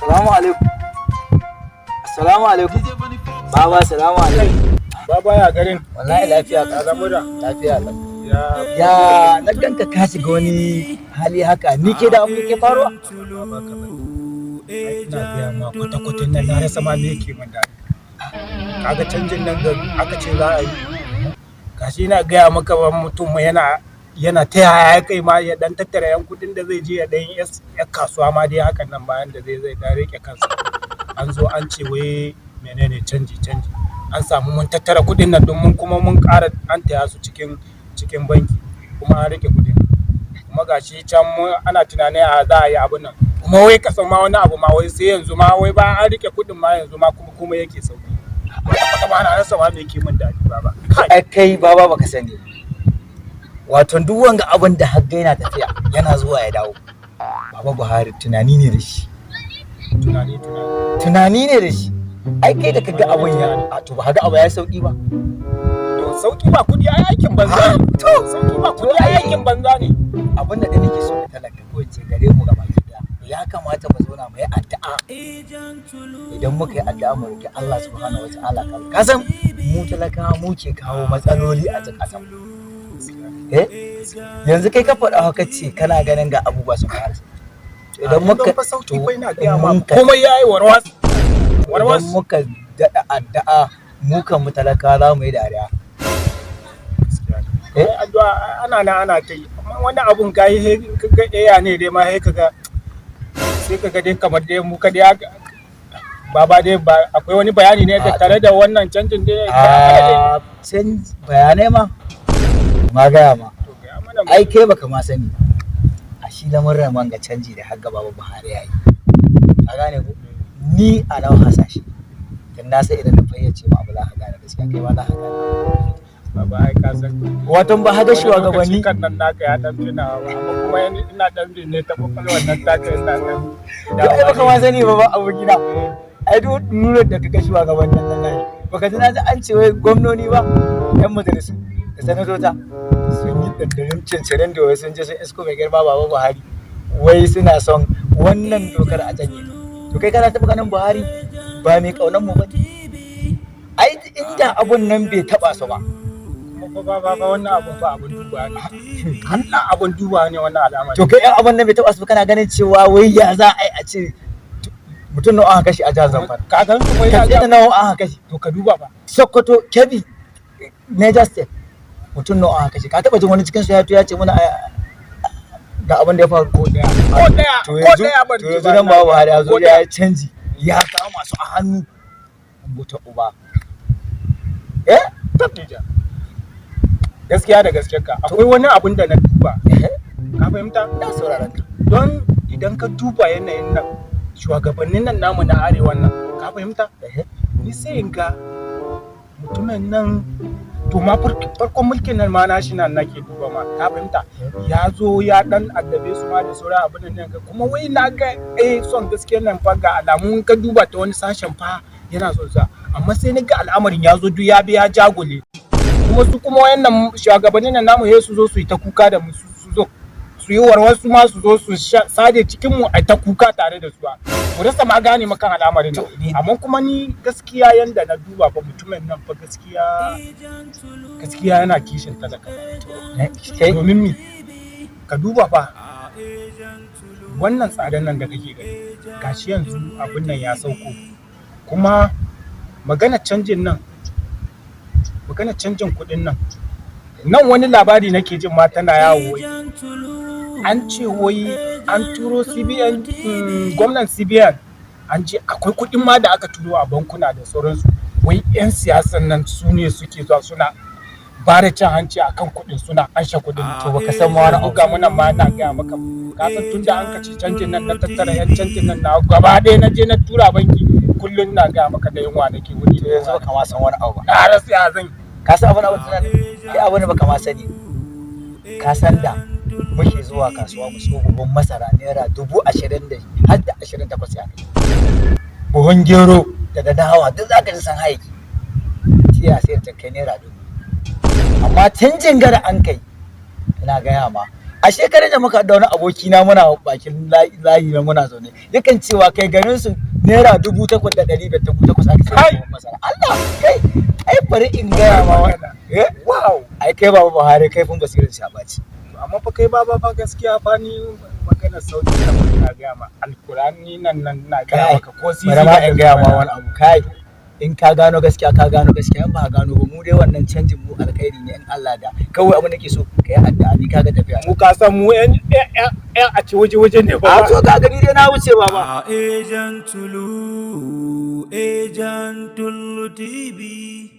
Assalamu alaikum. Assalamu alaikum. Baba, assalamu alaikum. Baba ya garin. Wallahi lafiya ka Al'amura. lafiya lau. Ya na ganka ka shiga wani hali haka. Ni ke da ke faruwa? Ina biya ma kwata-kwata nan na rasa ma me yake min daɗi. Kaga canjin nan da aka ce za a yi. Gashi na gaya maka ba mutum yana ta yaya kai ma ya dan tattara yan kudin da zai je ya dan ya kasuwa ma dai hakan nan bayan da zai dan rike kansa. An zo an ce wai menene canji. An samu mun tattara kudin nan don mun ƙara an taya su cikin banki kuma an rike kudin. Kuma gashi can ana tunanin a za a yi abun nan. Kuma wai kasan ma wani abu ma wai sai yanzu ma wai ba an rike kudin ma yanzu ma kuma yake sauki. Kwata ba na rasa ma me yake min daɗi baba. Kai baba baka sani. Wato duk wanga abin da har yana tafiya yana zuwa ya dawo. Baba Buhari tunani ne da shi. Tunani ne da shi. Ai kai da kaga abun ya to ba ga abu ya sauki ba. To sauki ba kudi ai aikin banza ne. To sauki ba kudi ai aikin banza ne. Abin da nake so ka talaka ko ce gare mu gaba ɗaya. Ya kamata mu zauna mu yi addu'a. Idan muka yi addu'a mu roki Allah subhanahu wataala ka san mu talakawa mu ke kawo matsaloli a cikin ƙasar. Yanzu kai ka faɗa haka ce kana ganin ga abubuwa sun fara. Idan muka sauki bai na ga ma komai yayi warwas. Idan muka daɗa addu'a mu kan mu talakawa za mu yi dariya. Addu'a ana ta yi amma wani abun kai kaga ɗaya ne dai ma sai kaga dai kamar dai mu ka dai baba dai ba akwai wani bayani ne da tare da wannan canjin dai can bayanai ma gaya ma ai kai baka ma sani a shi lamarin man ga canji da har gaba Buhari yayi ka gane ko ni a nan hasashe dan na sai idan na fayyace ma abu za ka gane gaskiya kai ma za ka gane baba ai ka san wato ba hada shugabanni kan nan naka ya dan tuna amma kuma ina dan ne ta kokal wannan taka ina dan ai baka ma sani ba abu gida ai duk nuna da kaga shugabannin nan nayi baka ji na ji an ce wai gwamnoni ba yan majalisu da sanatota sun yi dandarin cincirin da wai sun je sun isko mai girma baba Buhari wai suna son wannan dokar a janye to kai kana taɓa ganin Buhari ba mai kaunan mu ba ai inda abun nan bai taba su ba ba wannan abun ba abun duba ne Allah abun duba ne wannan al'amari to kai abun nan bai taba su kana ganin cewa wai ya za a yi a ce mutum nawa aka kashe a jihar Zamfara ka ga kuma ya ga nawa aka kashe to ka duba ba Sokoto Kebbi Niger State mutum nawa aka kashe ka taba jin wani cikin su ya ce muna ga abin da ya faru ko daya to yanzu nan ba Buhari ya zo ya canji ya kawo masu a hannu buta uba tabbija gaskiya da gaskiyarka akwai wani abin da na duba ka fahimta na sauraron ka don idan ka duba yanayin nan shugabannin nan namu na arewa nan ka fahimta ni sai in ga mutumin nan to ma farkon mulkin nan ma nashi nan nake duba ma ka fahimta ya zo ya dan addabe su ma da sauran abin nan kuma wai na ga son gaskiyar nan fa ga alamun ka duba ta wani sashen fa yana son sa amma sai ni ga al'amarin ya zo duk ya bi ya jagule kuma su kuma wayannan shugabannin nan namu su zo su yi ta kuka da mu su zo su yi warwar su ma su zo su sade cikin mu a ta kuka tare da su mu rasa ma gane makan al'amarin amma kuma ni gaskiya yanda na duba ba mutumin nan fa gaskiya yana kishin talaka domin mi ka duba fa wannan tsadan nan da kake gani gashi yanzu abin nan ya sauko kuma magana canjin kuɗin nan wani labari nake jin ma tana yawo an ce wai an turo CBN gwamnan CBN an ce akwai kuɗin ma da aka turo a bankuna da sauransu wai 'yan siyasan nan su ne suke zuwa suna bare cin hanci akan kuɗin suna anshe kuɗin to baka san ma wani buga muna ma na gaya maka ka san tunda an kaci canjin nan na tattara 'yan canjin nan na gaba ɗaya na je na tura banki kullum na gaya maka da yunwa nake wuri to yanzu baka ma san wani abu ba a rasu ya zan ka san abin tunan kai abin da baka ma sani ka san da muke zuwa kasuwa mu so buhun masara naira 20,000 da har da 28 ya kai buhun gero da dawa duk zaka ji san haiki tiya sai ta kai naira 1000 amma canjin gara an kai ina gaya ma a shekarar da muka da wani aboki na muna bakin layi na muna zaune yakan cewa kai garin su naira 8,500 aka sai masara Allah kai ai bari in gaya ma wannan wow ai kai baba Buhari kai fun basirin shabaci amma fa kai baba ba gaskiya fa ni magana sauki da na ga ma alkurani nan na ga maka ko sisi bari ma in gaya ma wani abu kai in ka gano gaskiya in ba gano ba mu dai wannan canjin mu alkhairi ne in Allah da kawai abin da ke so kai addu'a ni kaga tafiya mu ka san mu yan a ci waje ne ba a to ka gani dai na wuce baba Agent Tulu TV